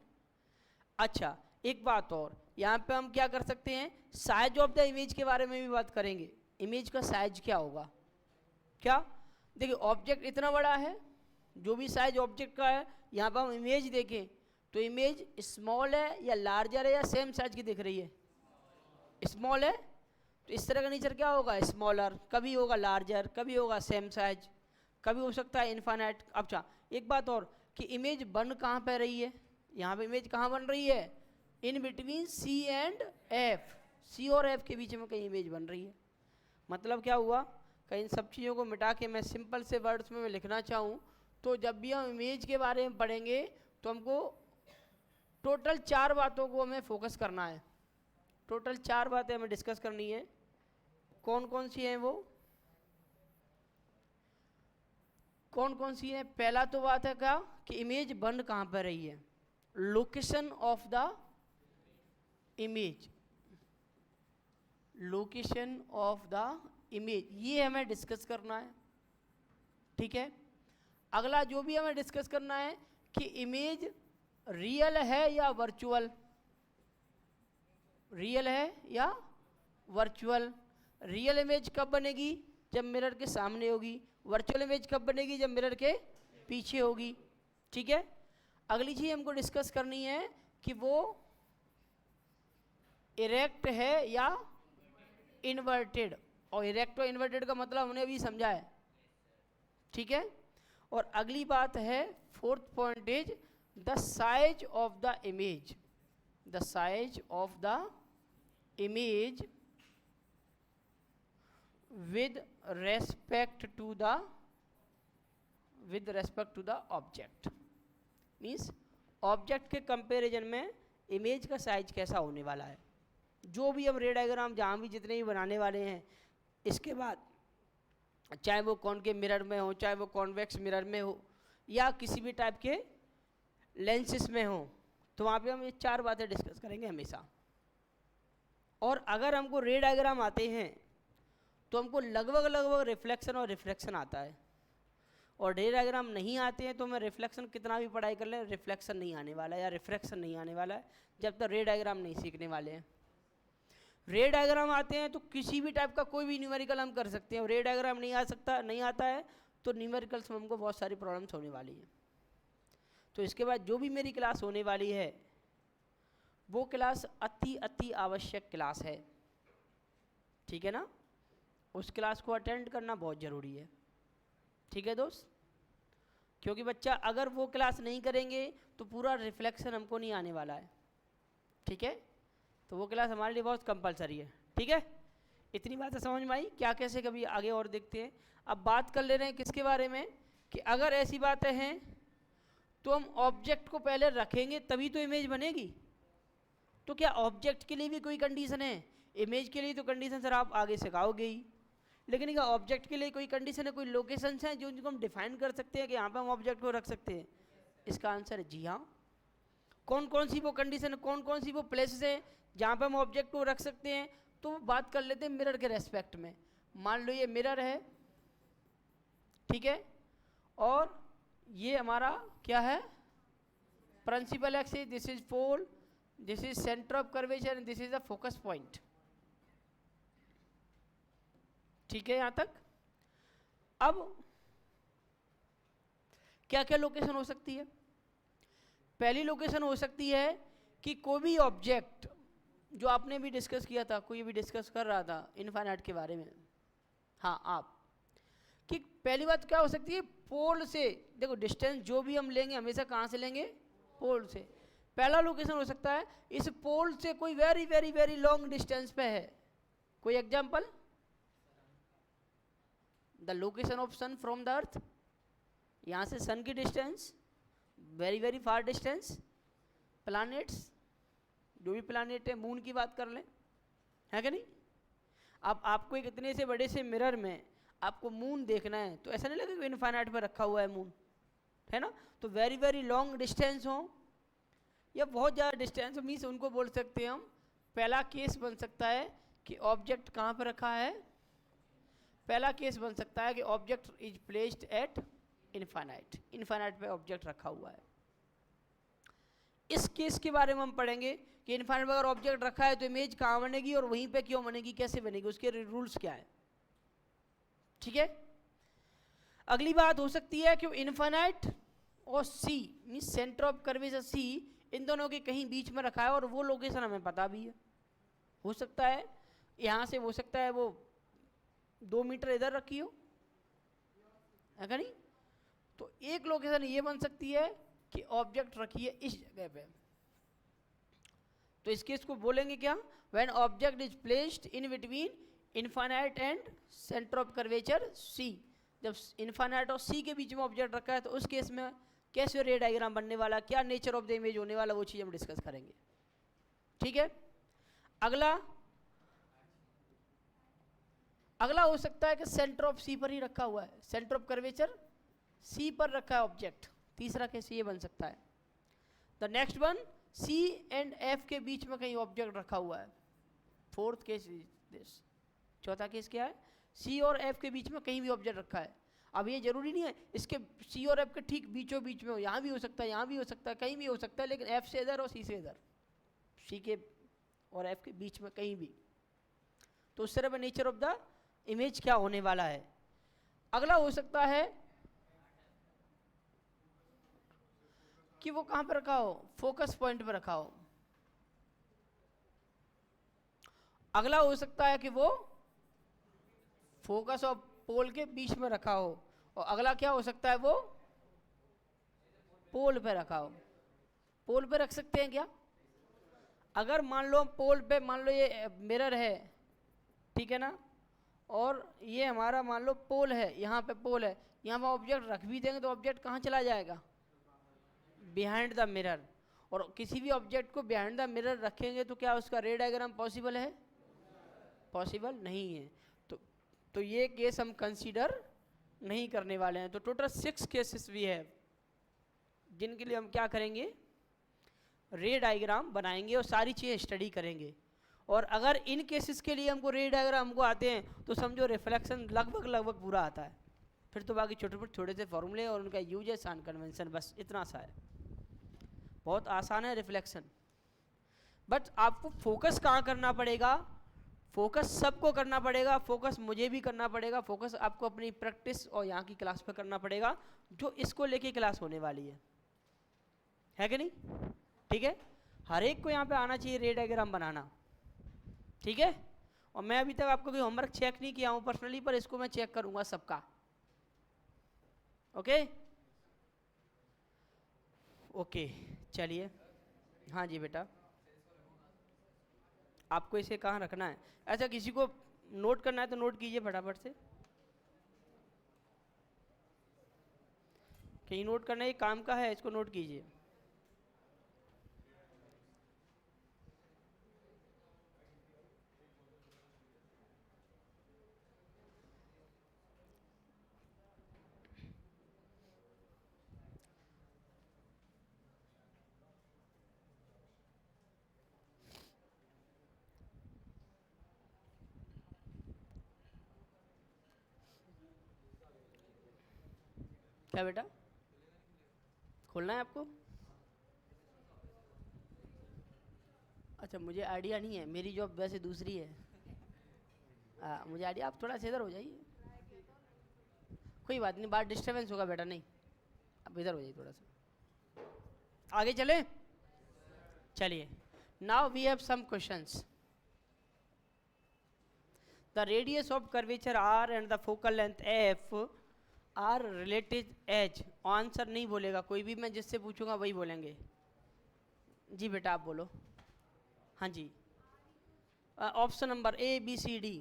अच्छा, एक बात और, यहाँ पे हम क्या कर सकते हैं, साइज ऑफ द इमेज के बारे में भी बात करेंगे। इमेज का साइज क्या होगा, क्या देखिए ऑब्जेक्ट इतना बड़ा है, जो भी साइज ऑब्जेक्ट का है, यहाँ पर हम इमेज देखें तो इमेज स्मॉल है या लार्जर है या सेम साइज की दिख रही है, स्मॉल है, तो इस तरह का नेचर क्या होगा, स्मॉलर, कभी होगा लार्जर, कभी होगा सेम साइज, कभी हो सकता है इन्फाइनाइट। अच्छा, एक बात और कि इमेज बन कहाँ पे रही है, यहाँ पे इमेज कहाँ बन रही है, in between C and F, C और एफ के बीच में कहीं इमेज बन रही है। मतलब क्या हुआ, कहीं इन सब चीज़ों को मिटा के मैं सिंपल से वर्ड्स में मैं लिखना चाहूँ तो जब भी हम इमेज के बारे में पढ़ेंगे तो हमको टोटल 4 बातों को हमें फोकस करना है। टोटल 4 बातें हमें डिस्कस करनी है। कौन कौन सी हैं वो, कौन कौन सी है? पहला तो बात है क्या कि इमेज बन कहाँ पर रही है, location of the image, location of the image, ये हमें डिस्कस करना है। ठीक है, अगला जो भी हमें डिस्कस करना है कि इमेज रियल है या वर्चुअल, रियल है या वर्चुअल। रियल इमेज कब बनेगी, जब मिरर के सामने होगी। वर्चुअल इमेज कब बनेगी, जब मिरर के पीछे होगी। ठीक है, अगली चीज हमको डिस्कस करनी है कि वो इरेक्ट है या इन्वर्टेड, और इरेक्ट और इन्वर्टेड का मतलब हमने अभी समझा है। ठीक है, और अगली बात है, fourth point is the size of the image, the size of the image with respect to the object, means object के कंपैरिजन में इमेज का साइज कैसा होने वाला है। जो भी हम रे डायग्राम जहाँ भी जितने भी बनाने वाले हैं, इसके बाद चाहे वो कॉनकेव मिरर में हो, चाहे वो कॉन्वेक्स मिरर में हो, या किसी भी टाइप के लेंसेस में हो, तो वहाँ पे हम ये 4 बातें डिस्कस करेंगे हमेशा। और अगर हमको रे डायग्राम आते हैं तो हमको लगभग रिफ्लेक्शन और रिफ्रैक्शन आता है, और रे डायग्राम नहीं आते हैं तो हमें रिफ्लेक्शन कितना भी पढ़ाई कर लें, रिफ्लेक्शन नहीं आने वाला है या रिफ्रैक्शन नहीं आने वाला है जब तक रे डायग्राम नहीं सीखने वाले हैं। रे डायग्राम आते हैं तो किसी भी टाइप का कोई भी न्यूमेरिकल हम कर सकते हैं। रे डायग्राम नहीं आता है तो न्यूमेरिकल्स में हमको बहुत सारी प्रॉब्लम्स होने वाली है। तो इसके बाद जो भी मेरी क्लास होने वाली है वो क्लास अति आवश्यक क्लास है। ठीक है ना, उस क्लास को अटेंड करना बहुत ज़रूरी है। ठीक है दोस्त, क्योंकि बच्चा अगर वो क्लास नहीं करेंगे तो पूरा रिफ्लेक्शन हमको नहीं आने वाला है। ठीक है, तो वो क्लास हमारे लिए बहुत कंपलसरी है। ठीक है, इतनी बातें समझ में आई क्या, कैसे कभी आगे और देखते हैं। अब बात कर ले रहे हैं किसके बारे में कि अगर ऐसी बातें हैं तो हम ऑब्जेक्ट को पहले रखेंगे तभी तो इमेज बनेगी। तो क्या ऑब्जेक्ट के लिए भी कोई कंडीशन है? इमेज के लिए तो कंडीशन सर आप आगे सिखाओगे ही, लेकिन क्या ऑब्जेक्ट के लिए कोई कंडीशन है, कोई लोकेशंस हैं जो उनको हम डिफाइन कर सकते हैं कि यहाँ पे हम ऑब्जेक्ट को रख सकते हैं? इसका आंसर है जी हाँ। कौन कौन सी वो कंडीशन है, कौन कौन सी वो प्लेसेस हैं जहाँ पे हम ऑब्जेक्ट को रख सकते हैं? तो बात कर लेते हैं मिरर के रेस्पेक्ट में। मान लो ये मिरर है, ठीक है, और ये हमारा क्या है, principal axis, this is pole, this is centre of curvature and this is the focus point. ठीक है, यहां तक। अब क्या क्या लोकेशन हो सकती है? पहली लोकेशन हो सकती है कि कोई भी ऑब्जेक्ट, जो आपने भी डिस्कस किया था, कोई भी डिस्कस कर रहा था इनफाइनाइट के बारे में, हाँ आप, कि पहली बात क्या हो सकती है, पोल से, देखो डिस्टेंस जो भी हम लेंगे हमेशा कहाँ से लेंगे, पोल से। पहला लोकेशन हो सकता है इस पोल से कोई very very very long distance पे है। कोई example, the location of sun from the earth, यहाँ से सन की distance, very very far distance, planets, जो भी प्लैनेट है, मून की बात कर लें, है क्या नहीं। अब आपको एक इतने से बड़े से मिरर में आपको मून देखना है तो ऐसा नहीं लगेगा इनफाइनाइट पर रखा हुआ है मून, है ना। तो वेरी वेरी लॉन्ग डिस्टेंस हो या बहुत ज़्यादा डिस्टेंस मीन्स उनको बोल सकते हैं हम, पहला केस बन सकता है कि ऑब्जेक्ट कहाँ पर रखा है, पहला केस बन सकता है कि object is placed at infinite, infinite पे ऑब्जेक्ट रखा हुआ है। इस केस के बारे में हम पढ़ेंगे कि इनफाइनाइट पर अगर ऑब्जेक्ट रखा है तो इमेज कहाँ बनेगी और वहीं पे क्यों बनेगी, कैसे बनेगी, उसके रूल्स क्या है, ठीक है। अगली बात हो सकती है कि इनफाइनाइट और C mean centre of curvature C, इन दोनों के कहीं बीच में रखा है और वो लोकेशन हमें पता भी है। हो सकता है यहाँ से, हो सकता है वो 2 मीटर इधर रखी हो, है क्या नहीं। तो एक लोकेशन ये बन सकती है कि ऑब्जेक्ट रखी है इस जगह पे, तो इस केस को बोलेंगे क्या, when object is placed in between infinite and centre of curvature C. जब इनफाइनाइट और सी के बीच में ऑब्जेक्ट रखा है तो उस केस में कैसे रे डायग्राम बनने वाला, क्या नेचर ऑफ द इमेज होने वाला, वो चीज़ हम डिस्कस करेंगे, ठीक है। अगला हो सकता है कि सेंटर ऑफ सी पर ही रखा हुआ है, सेंटर ऑफ कर्वेचर सी पर रखा है ऑब्जेक्ट, तीसरा केस ये बन सकता है। The next one, C and F के बीच में कहीं ऑब्जेक्ट रखा हुआ है, फोर्थ केस इज दिस। चौथा केस क्या है, सी और एफ के बीच में कहीं भी ऑब्जेक्ट रखा है। अब ये जरूरी नहीं है इसके सी और एफ के ठीक बीचों बीच में हो, यहाँ भी हो सकता है, यहाँ भी हो सकता है, कहीं भी हो सकता है, लेकिन एफ से इधर और सी से इधर, सी के और एफ के बीच में कहीं भी। तो उस तरह का नेचर ऑफ द इमेज क्या होने वाला है। अगला हो सकता है कि वो कहाँ पर रखा हो, फोकस पॉइंट पर रखा हो। अगला हो सकता है कि वो फोकस और पोल के बीच में रखा हो, और अगला क्या हो सकता है, वो पोल पे रखा हो। पोल पे रख सकते हैं क्या, अगर मान लो पोल पे, मान लो ये मिरर है, ठीक है ना, और ये हमारा मान लो पोल है, यहाँ पे पोल है, यहाँ पर ऑब्जेक्ट रख भी देंगे तो ऑब्जेक्ट कहाँ चला जाएगा, बिहाइंड द मिरर। और किसी भी ऑब्जेक्ट को बिहाइंड द मिरर रखेंगे तो क्या उसका रे डायग्राम पॉसिबल है, पॉसिबल नहीं है। तो ये केस हम कंसीडर नहीं करने वाले हैं। तो टोटल 6 केसेस भी है जिनके लिए हम क्या करेंगे, रे डायग्राम बनाएंगे और सारी चीज़ें स्टडी करेंगे। और अगर इन केसेस के लिए हमको रे डायग्राम हमको आते हैं तो समझो रिफ्लेक्शन लगभग पूरा आता है, फिर तो बाकी छोटे से फॉर्मूले और उनका यूजेस एंड कन्वेंशन, बस इतना सा है, बहुत आसान है रिफ्लेक्शन। बट आपको फोकस कहाँ करना पड़ेगा, फोकस सबको करना पड़ेगा, फोकस मुझे भी करना पड़ेगा, फोकस आपको अपनी प्रैक्टिस और यहाँ की क्लास पर करना पड़ेगा जो इसको लेके क्लास होने वाली है कि नहीं, ठीक है। हर एक को यहाँ पे आना चाहिए रे डायग्राम बनाना, ठीक है। और मैं अभी तक आपको कोई होमवर्क चेक नहीं किया हूँ पर्सनली, पर इसको मैं चेक करूँगा सबका, ओके ओके। चलिए, हाँ जी बेटा, आपको इसे कहाँ रखना है, ऐसा किसी को नोट करना है तो नोट कीजिए फटाफट से, कहीं नोट करना ये काम का है, इसको नोट कीजिए। क्या बेटा, खोलना है आपको, अच्छा मुझे आइडिया नहीं है, मेरी जॉब वैसे दूसरी है, मुझे आइडिया, आप थोड़ा सा इधर हो जाइए, कोई बात नहीं, बात डिस्टर्बेंस होगा बेटा, नहीं अब इधर हो जाइए थोड़ा सा, आगे चले। चलिए, now we have some questions. The radius of curvature r and the focal length f are related as, answer नहीं बोलेगा कोई भी, मैं जिससे पूछूंगा वही बोलेंगे। जी बेटा आप बोलो। हाँ जी, option number A B C D.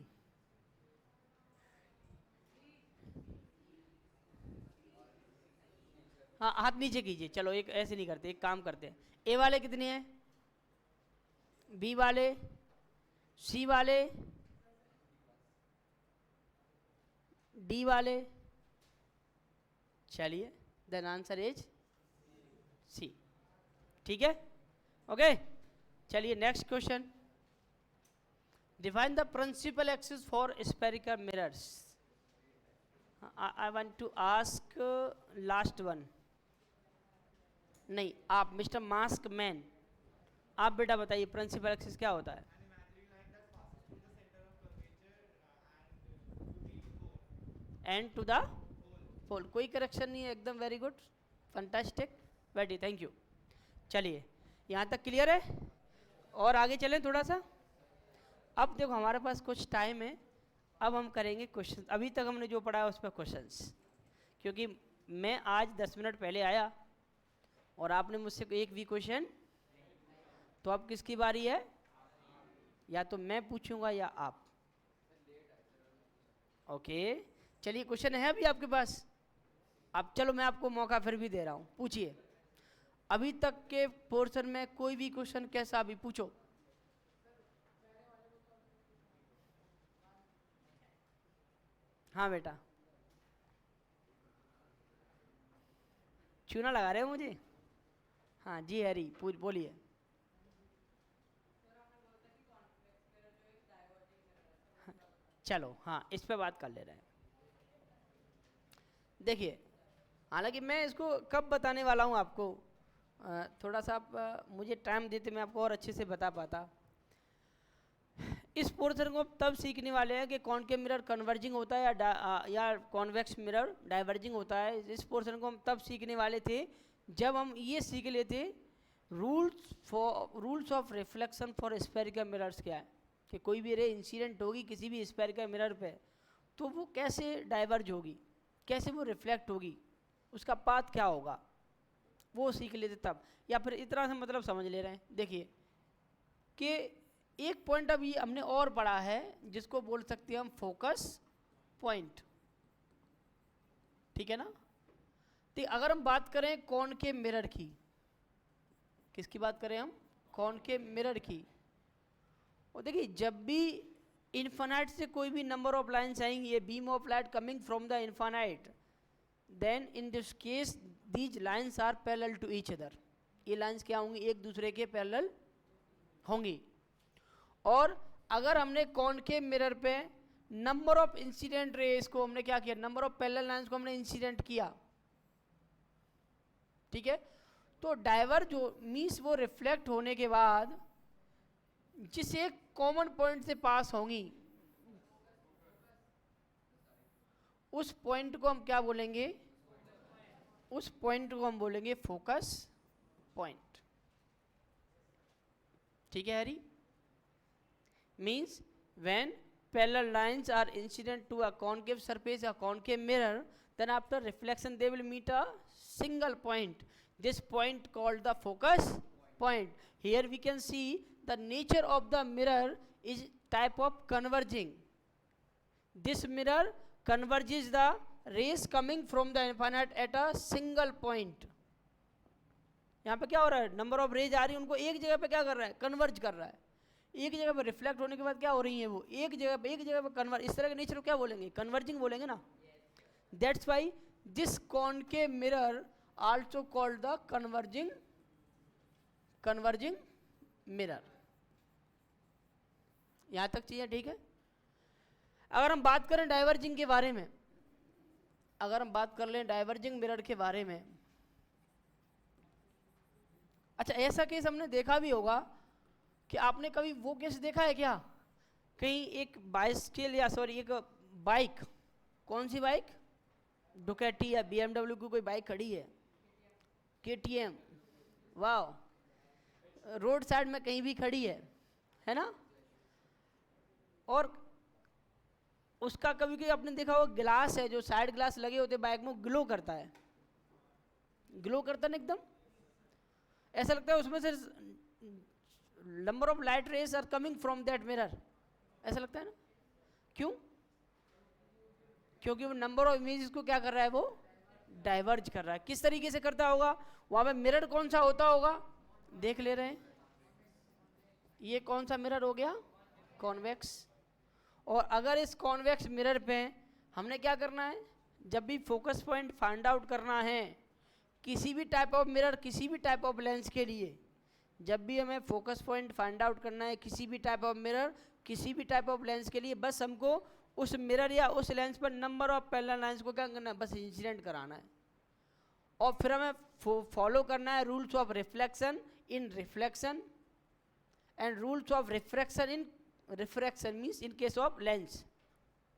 हाँ हाथ नीचे कीजिए, चलो एक ऐसे नहीं करते, एक काम करते हैं। ए वाले कितने हैं, बी वाले, सी वाले, डी वाले। चलिए देन आंसर इज सी। ठीक है, ओके। चलिए next question, define the principal axis for spherical mirrors. I want to ask last one, नहीं आप मिस्टर मास्क मैन, आप बेटा बताइए प्रिंसिपल एक्सिस क्या होता है। एंड टू द पोल, कोई करेक्शन नहीं है, एकदम very good, fantastic, very thank you. चलिए यहाँ तक क्लियर है, और आगे चलें थोड़ा सा। अब देखो हमारे पास कुछ टाइम है, अब हम करेंगे क्वेश्चन। अभी तक हमने जो पढ़ा है उस पर क्वेश्चंस, क्योंकि मैं आज 10 मिनट पहले आया और आपने मुझसे एक भी क्वेश्चन, तो अब किसकी बारी है, या तो मैं पूछूंगा या आप। ओके चलिए, क्वेश्चन है अभी आपके पास। अब चलो मैं आपको मौका फिर भी दे रहा हूँ, पूछिए। अभी तक के पोर्शन में कोई भी क्वेश्चन कैसा भी पूछो। हाँ बेटा, चूना लगा रहे हो मुझे। हाँ जी हरी बोलिए। चलो हाँ इस पे बात कर ले रहे हैं। देखिए हालांकि मैं इसको कब बताने वाला हूँ आपको, थोड़ा सा आप मुझे टाइम देते मैं आपको और अच्छे से बता पाता। इस पोर्शन को तब सीखने वाले हैं कि कॉनकेव मिरर कन्वर्जिंग होता है या कॉन्वेक्स मिरर डाइवर्जिंग होता है। इस पोर्शन को हम तब सीखने वाले थे जब हम ये सीख लेते rules of reflection for spherical mirrors क्या है, कि कोई भी रे इंसिडेंट होगी किसी भी स्फेरिकल मिरर पे, तो वो कैसे डाइवर्ज होगी, कैसे वो रिफ्लेक्ट होगी, उसका पाथ क्या होगा, वो सीख लेते तब। या फिर इतना से मतलब समझ ले रहे हैं। देखिए कि एक पॉइंट अभी हमने और पढ़ा है जिसको बोल सकते हैं हम फोकस पॉइंट, ठीक है ना। तो अगर हम बात करें कॉनकेव मिरर की, किसकी बात करें हम, कॉनकेव मिरर की, और देखिए जब भी इन्फानाइट से कोई भी नंबर ऑफ लाइन्स आएंगी, beam of light coming from the infinite, then in this case these lines are parallel to each other. ये लाइन्स क्या होंगी, एक दूसरे के पैरेलल होंगी। और अगर हमने कॉनकेव मिरर पे नंबर ऑफ इंसिडेंट रेस को हमने क्या किया, नंबर ऑफ पैरेलल लाइन्स को हमने इंसिडेंट किया, ठीक है, तो डाइवर्ज हो मीन्स वो रिफ्लेक्ट होने के बाद जिस एक कॉमन पॉइंट से पास होंगी, उस पॉइंट को हम क्या बोलेंगे, उस पॉइंट को हम बोलेंगे फोकस पॉइंट। ठीक है Hari, means when parallel lines are incident to a concave surface, a concave mirror, then after reflection they will meet a single point, this point called the focus point. Here we can see the nature of the mirror is type of converging. This mirror converges the rays coming from the infinite at a single point. यहाँ पे क्या हो रहा है, number of raise आ रही है, उनको एक जगह पे क्या कर रहा है, कन्वर्ज कर रहा है। एक जगह पे रिफ्लेक्ट होने के बाद क्या हो रही है, वो एक जगह पे कन्वर्ज, इस तरह के नेचर को क्या बोलेंगे, कन्वर्जिंग बोलेंगे ना। That's why this concave mirror also called the converging mirror. यहां तक चीजें ठीक है। अगर हम बात करें डाइवर्जिंग के बारे में, अगर हम बात कर लें डाइवर्जिंग मिरर के बारे में, अच्छा ऐसा केस हमने देखा भी होगा कि आपने कभी वो केस देखा है क्या, कहीं एक बाइसिकल या सॉरी एक बाइक, कौन सी बाइक, डुकैटी या BMW की कोई बाइक खड़ी है, KTM, वाह, रोड साइड में कहीं भी खड़ी है ना, और उसका कभी कभी आपने देखा होगा ग्लास है, जो साइड ग्लास लगे होते बाइक में, ग्लो करता है, ग्लो करता है ना एकदम, ऐसा लगता है उसमें से number of light rays are coming from that mirror, ऐसा लगता है ना। क्यों? क्योंकि वो नंबर ऑफ इमेजेस को क्या कर रहा है, वो डाइवर्ज कर रहा है। किस तरीके से करता होगा? वहां पे मिरर कौन सा होता होगा, देख ले रहे हैं, ये कौन सा मिरर हो गया, कॉन्वेक्स। और अगर इस कॉन्वेक्स मिरर पे हमने क्या करना है, जब भी फोकस पॉइंट फाइंड आउट करना है किसी भी टाइप ऑफ मिरर, किसी भी टाइप ऑफ लेंस के लिए, जब भी हमें फोकस पॉइंट फाइंड आउट करना है किसी भी टाइप ऑफ मिरर, किसी भी टाइप ऑफ लेंस के लिए, बस हमको उस मिरर या उस लेंस पर नंबर ऑफ पैरेलल लाइंस को क्या करना है, बस इंसिडेंट कराना है। और फिर हमें फॉलो करना है rules of reflection in reflection and rules of refraction in refraction means in case of lens,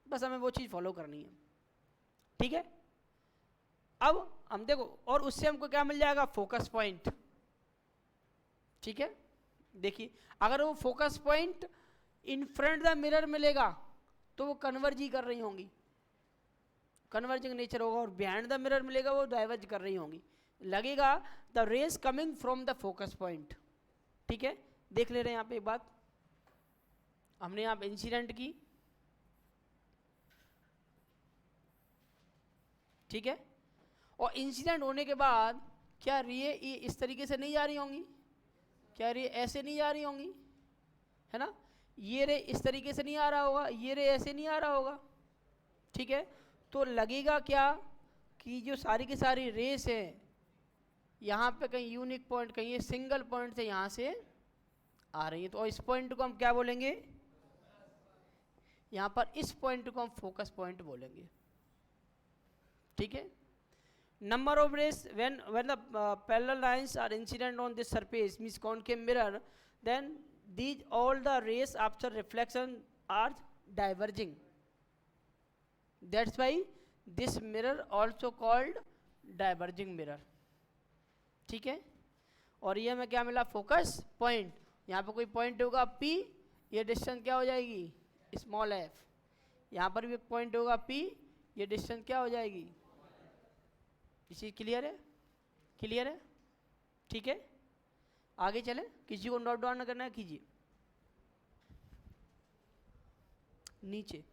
बस हमें वो चीज़ फॉलो करनी है। ठीक है, अब हम देखो, और उससे हमको क्या मिल जाएगा, फोकस पॉइंट। ठीक है, देखिए अगर वो focus point in front the mirror मिलेगा तो वो कन्वर्ज ही कर रही होंगी, कन्वर्जिंग नेचर होगा, और बिहाइंड द मिरर मिलेगा वो डाइवर्ज कर रही होंगी, लगेगा the rays coming from the focus point. ठीक है, देख ले रहे हैं यहाँ पे एक बात, हमने यहाँ पे इंसिडेंट की, ठीक है, और इंसिडेंट होने के बाद क्या रे इस तरीके से नहीं जा रही होंगी, क्या रे ऐसे नहीं जा रही होंगी, है ना, ये रे इस तरीके से नहीं आ रहा होगा, ये रे ऐसे नहीं आ रहा होगा। ठीक है, तो लगेगा क्या कि जो सारी की सारी रेस है यहाँ पे कहीं यूनिक पॉइंट, कहीं ये सिंगल पॉइंट से यहाँ से आ रही है, तो इस पॉइंट को हम क्या बोलेंगे, यहाँ पर इस पॉइंट को हम फोकस पॉइंट बोलेंगे। ठीक है, number of rays when the parallel lines are incident on this surface means concave mirror, then these all the rays after reflection are diverging, that's why this mirror also called diverging mirror। ठीक है, और ये हमें क्या मिला, focus point, यहाँ पे कोई पॉइंट होगा P, ये डिस्टेंस क्या हो जाएगी, स्मॉल f, यहाँ पर भी एक पॉइंट होगा P, ये डिस्टेंस क्या हो जाएगी, ये चीज़ क्लियर है, क्लियर है। ठीक है, आगे चले, किसी को नोट डाउन करना है कीजिए, नीचे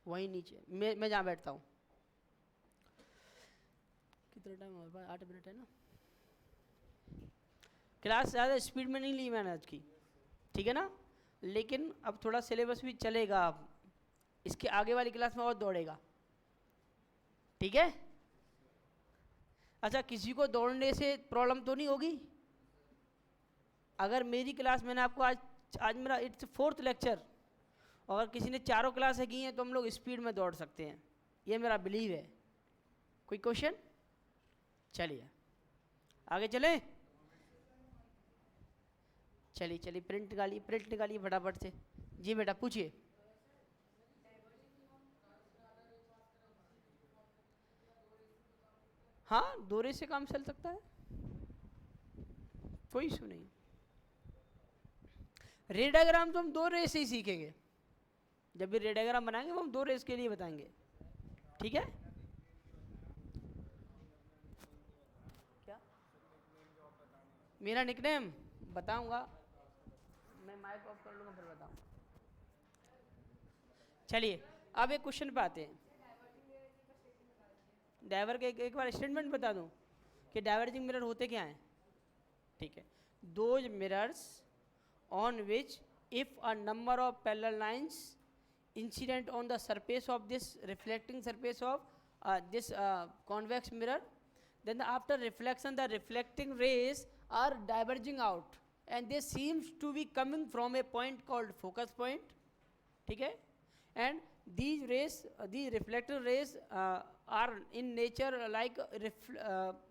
वहीं नीचे, मैं जहाँ बैठता हूँ। कितना टाइम हो रहा है, 8 मिनट है ना। क्लास ज़्यादा स्पीड में नहीं ली मैंने आज की, ठीक है ना, लेकिन अब थोड़ा सिलेबस भी चलेगा, अब इसके आगे वाली क्लास में और दौड़ेगा। ठीक है, अच्छा किसी को दौड़ने से प्रॉब्लम तो नहीं होगी? अगर मेरी क्लास, मैंने आपको आज मेरा इट्स 4th लेक्चर, अगर किसी ने 4 क्लासें की हैं तो हम लोग स्पीड में दौड़ सकते हैं, ये मेरा बिलीव है। कोई क्वेश्चन? चलिए आगे चलें, चलिए प्रिंट निकालिए फटाफट से। जी बेटा पूछिए। हाँ, 2 रे से काम चल सकता है, कोई इशू नहीं। रे डायग्राम तो हम 2 रे से ही सीखेंगे, जब भी रे डायग्राम बनाएंगे वो हम 2 रेस के लिए बताएंगे। ठीक है, क्या मेरा निकनेम बताऊंगा, मैं माइक ऑफ कर लूंगा फिर बताऊंगा। चलिए अब एक क्वेश्चन पे आते हैं। डाइवर के एक बार स्टेटमेंट बता दूं कि डाइवर्जिंग मिरर होते क्या हैं। ठीक है, those mirrors on which if a number of parallel lines incident on the surface of this reflecting surface of this convex mirror, then after reflection the reflecting rays are diverging out and they seems to be coming from a point called focus point. ठीक है, and these rays, these reflected rays are in nature like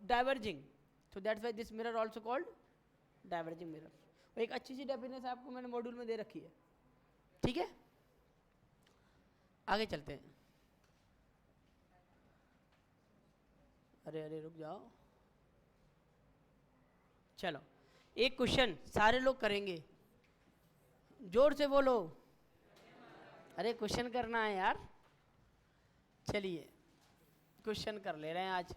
diverging, so that's why this mirror also called diverging mirror। एक अच्छी सी definition आपको मैंने module में दे रखी है। ठीक है, आगे चलते हैं। अरे रुक जाओ, चलो एक क्वेश्चन सारे लोग करेंगे, जोर से बोलो। अरे क्वेश्चन करना है यार, चलिए क्वेश्चन कर ले रहे हैं आज।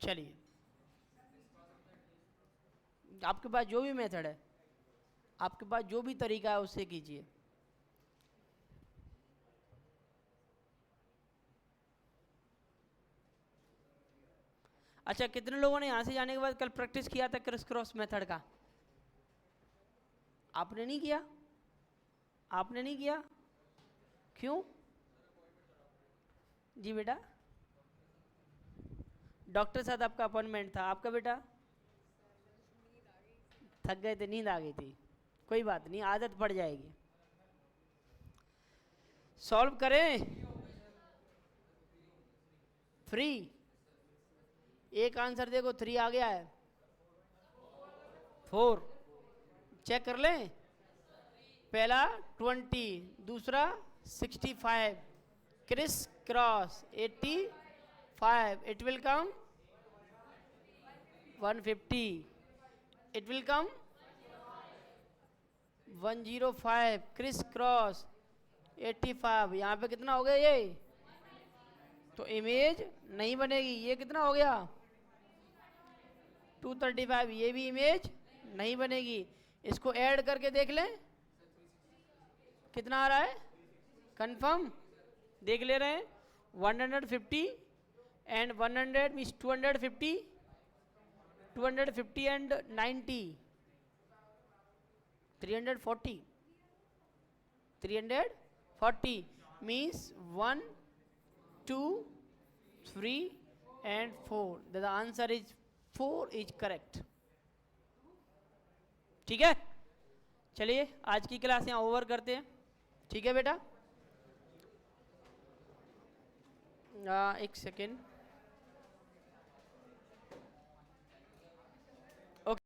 चलिए, आपके पास जो भी मेथड है, आपके पास जो भी तरीका है उससे कीजिए। अच्छा, कितने लोगों ने यहाँ से जाने के बाद कल प्रैक्टिस किया था क्रिस क्रॉस मेथड का? आपने नहीं किया? आपने नहीं किया? क्यों जी बेटा? डॉक्टर साथ आपका अपॉइंटमेंट था, आपका बेटा? थक गए थे, नींद आ गई थी, कोई बात नहीं, आदत पड़ जाएगी। सॉल्व करें? फ्री एक आंसर देखो, 3 आ गया है, 4 चेक कर लें। पहला 20, दूसरा 65, criss cross 85, it will come 150, it will come 105, criss cross 85, यहाँ पे कितना हो गया ये? तो इमेज नहीं बनेगी। ये कितना हो गया? 235, ये भी इमेज नहीं बनेगी। इसको ऐड करके देख लें कितना आ रहा है, कंफर्म देख ले रहे हैं। 150 and 100 means 250, 250 and 90, 340, 340 means 1 2 3 and 4, the answer is 4 is correct। ठीक है, चलिए आज की क्लास यहाँ ओवर करते हैं। ठीक है बेटा, एक सेकेंड।